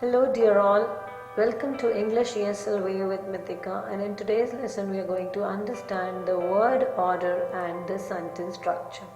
Hello dear all, welcome to English ESL Way with Mithika, and in today's lesson we are going to understand the word order and the sentence structure.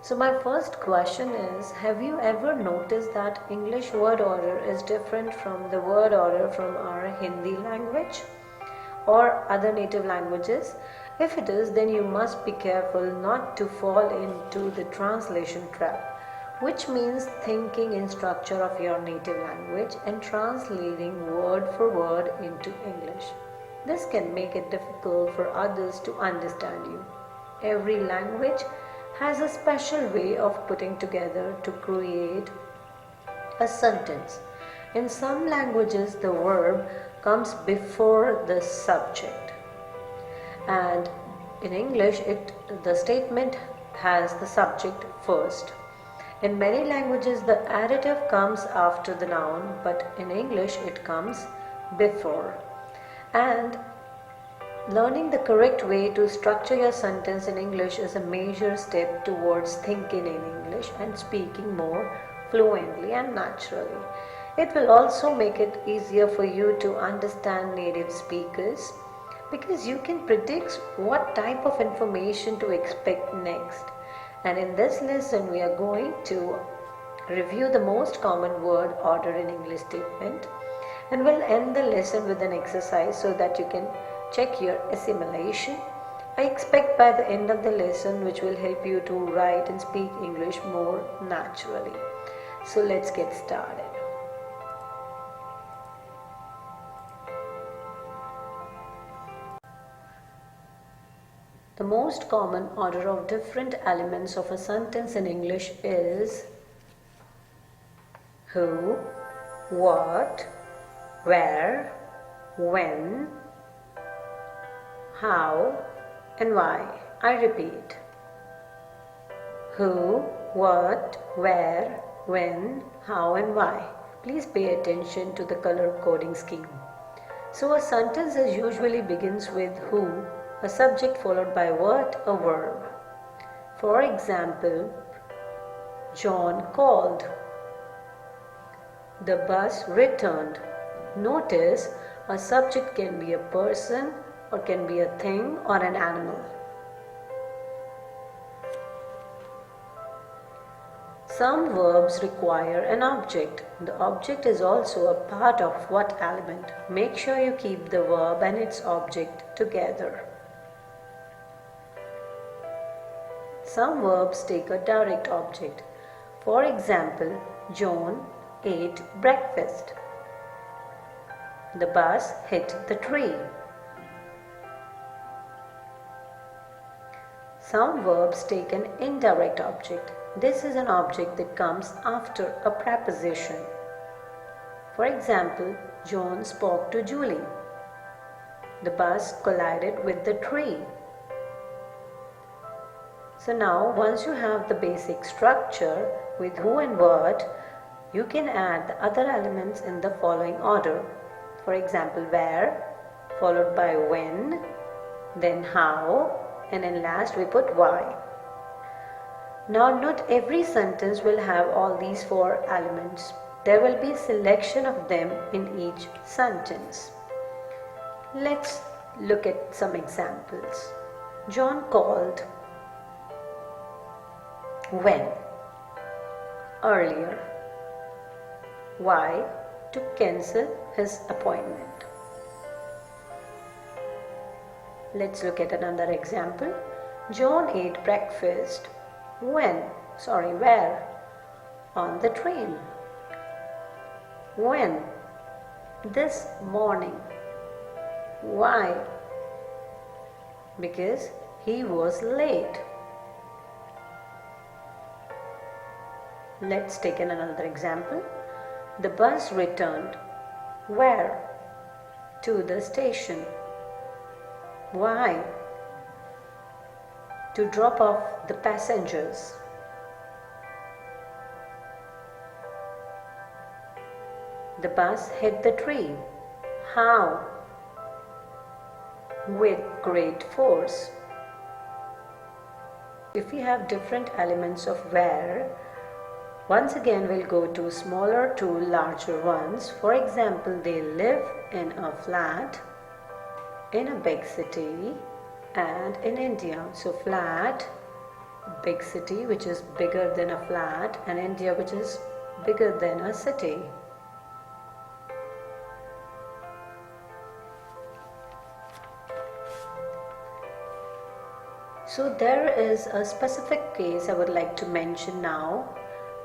So my first question is, have you ever noticed that English word order is different from the word order from our Hindi language or other native languages? If it is, then you must be careful not to fall into the translation trap, which means thinking in structure of your native language and translating word for word into English. This can make it difficult for others to understand you. Every language has a special way of putting together to create a sentence. In some languages, the verb comes before the subject, and in English, the statement has the subject first. In many languages, the adjective comes after the noun, but in English, it comes before. And learning the correct way to structure your sentence in English is a major step towards thinking in English and speaking more fluently and naturally. It will also make it easier for you to understand native speakers because you can predict what type of information to expect next. And in this lesson, we are going to review the most common word order in English statement, and we'll end the lesson with an exercise so that you can check your assimilation. I expect by the end of the lesson, which will help you to write and speak English more naturally. So let's get started. The most common order of different elements of a sentence in English is who, what, where, when, how, and why. I repeat. Who, what, where, when, how, and why. Please pay attention to the color coding scheme. So a sentence usually begins with who, a subject followed by what, a verb. For example, John called. The bus returned. Notice a subject can be a person or can be a thing or an animal. Some verbs require an object. The object is also a part of what element. Make sure you keep the verb and its object together. Some verbs take a direct object. For example, John ate breakfast. The bus hit the tree. Some verbs take an indirect object. This is an object that comes after a preposition. For example, John spoke to Julie. The bus collided with the tree. So now, once you have the basic structure with who and what, you can add the other elements in the following order. For example, where, followed by when, then how, and then last we put why. Now, not every sentence will have all these four elements. There will be a selection of them in each sentence. Let's look at some examples. John called. When? Earlier. Why? To cancel his appointment. Let's look at another example. John ate breakfast. When? Where? On the train. When? This morning. Why? Because he was late. Let's take another example. The bus returned. Where? To the station. Why? To drop off the passengers. The bus hit the tree. How? With great force. If we have different elements of where, Once again, we'll go to smaller to larger ones. For example, they live in a flat in a big city and in India. So flat, big city, which is bigger than a flat, and India, which is bigger than a city. So there is a specific case I would like to mention now.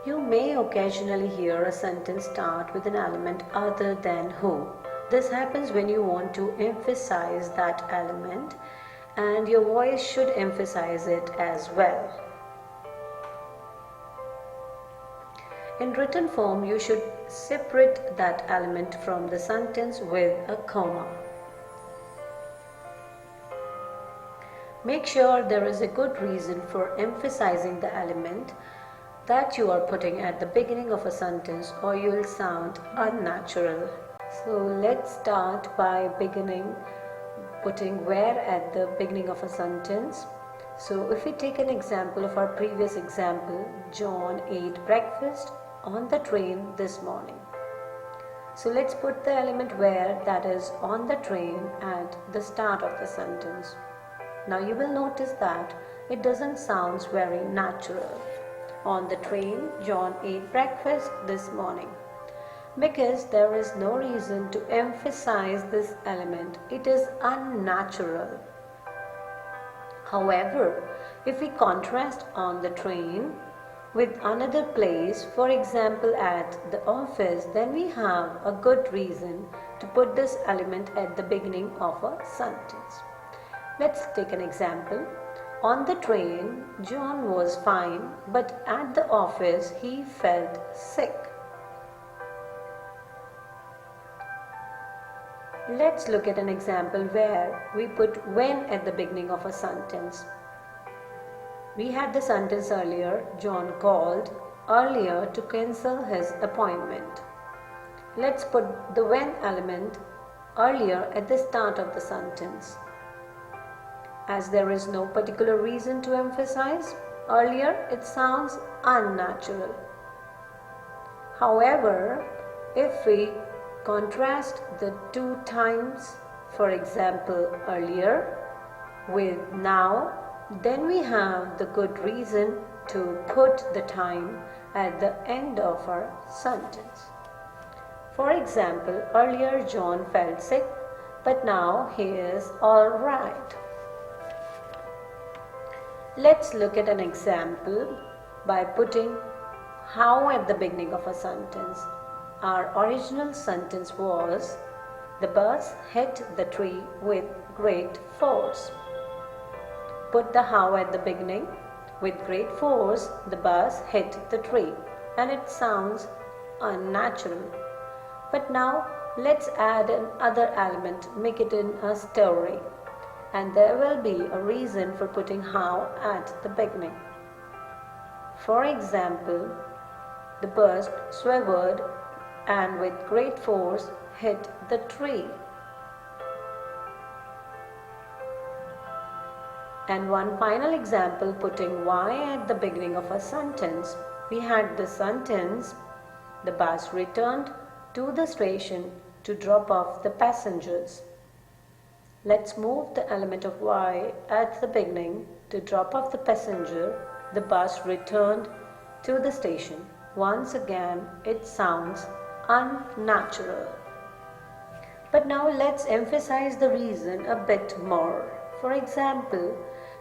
You may occasionally hear a sentence start with an element other than who. This happens when you want to emphasize that element, and your voice should emphasize it as well. In written form, you should separate that element from the sentence with a comma. Make sure there is a good reason for emphasizing the element that you are putting at the beginning of a sentence, or you will sound unnatural. So let's start by putting where at the beginning of a sentence. So if we take an example of our previous example, John ate breakfast on the train this morning. So let's put the element where, that is on the train, at the start of the sentence. Now you will notice that it doesn't sound very natural. On the train, John ate breakfast this morning. Because there is no reason to emphasize this element. It is unnatural. However, if we contrast on the train with another place, for example at the office, then we have a good reason to put this element at the beginning of a sentence. Let's take an example. On the train, John was fine, but at the office he felt sick. Let's look at an example where we put when at the beginning of a sentence. We had the sentence earlier, John called earlier to cancel his appointment. Let's put the when element earlier at the start of the sentence. As there is no particular reason to emphasize earlier, it sounds unnatural. However, if we contrast the two times, for example earlier with now, then we have the good reason to put the time at the end of our sentence. For example, earlier John felt sick, but now he is all right. Let's look at an example by putting how at the beginning of a sentence. Our original sentence was, the bus hit the tree with great force. Put the how at the beginning. With great force, the bus hit the tree, and it sounds unnatural. But now let's add another element, make it in a story. And there will be a reason for putting how at the beginning. For example, the bus swerved and with great force hit the tree. And one final example, putting why at the beginning of a sentence. We had the sentence, the bus returned to the station to drop off the passengers. Let's move the element of why at the beginning. To drop off the passenger, the bus returned to the station. Once again, it sounds unnatural. But now let's emphasize the reason a bit more. For example,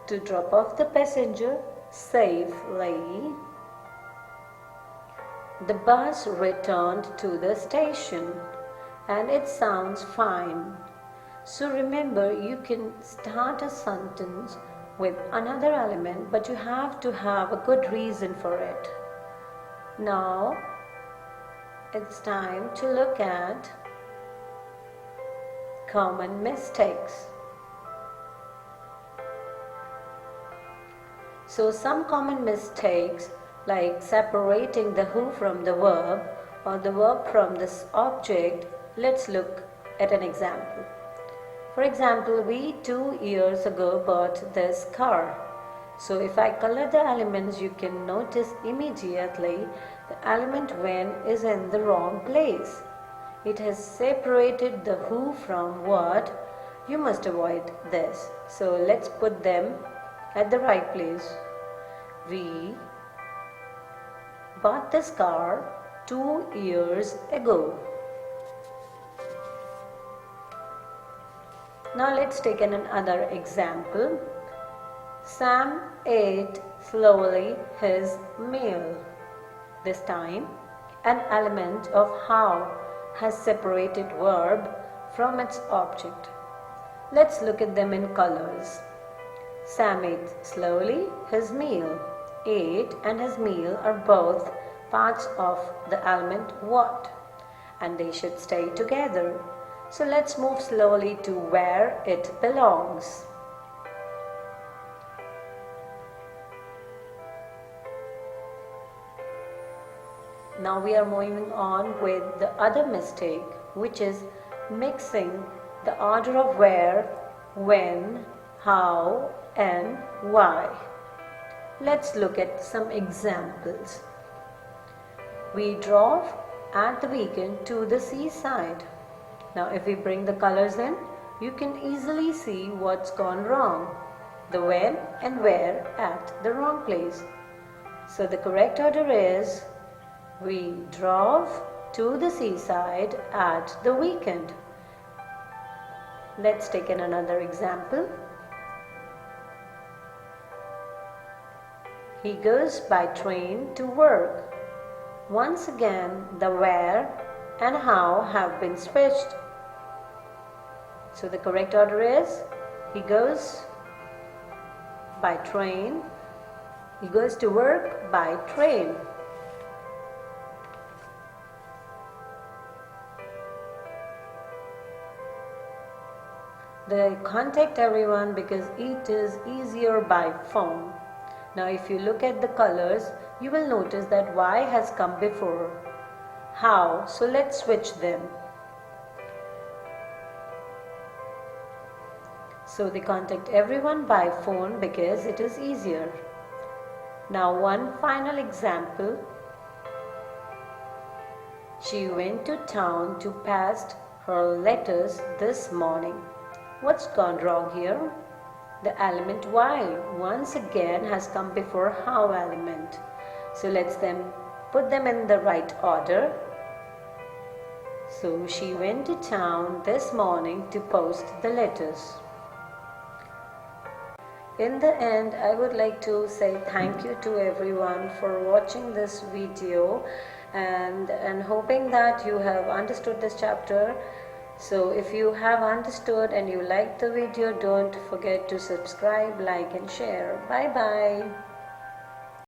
to drop off the passenger safely, the bus returned to the station, and it sounds fine. So remember, you can start a sentence with another element, but you have to have a good reason for it. Now, it's time to look at common mistakes. So some common mistakes, like separating the who from the verb or the verb from this object, let's look at an example. For example, we 2 years ago bought this car. So if I color the elements, you can notice immediately the element when is in the wrong place. It has separated the who from what. You must avoid this. So let's put them at the right place. We bought this car 2 years ago. Now let's take another example. Sam ate slowly his meal. This time, an element of how has separated verb from its object. Let's look at them in colors. Sam ate slowly his meal. Ate and his meal are both parts of the element what, and they should stay together. So let's move slowly to where it belongs. Now we are moving on with the other mistake, which is mixing the order of where, when, how, and why. Let's look at some examples. We drove at the weekend to the seaside. Now if we bring the colors in, you can easily see what's gone wrong. The when and where at the wrong place. So the correct order is we drove to the seaside at the weekend. Let's take another example. He goes by train to work. Once again, the where and how have been switched. So the correct order is he goes by train. He goes to work by train. They contact everyone because it is easier by phone. Now if you look at the colors, you will notice that Y has come before how. So let's switch them. So they contact everyone by phone because it is easier. Now one final example. She went to town to pass her letters this morning. What's gone wrong here? The element while once again has come before how element. So let's put them in the right order. So she went to town this morning to post the letters. In the end, I would like to say thank you to everyone for watching this video and hoping that you have understood this chapter. So if you have understood and you liked the video, don't forget to subscribe, like and share. Bye bye.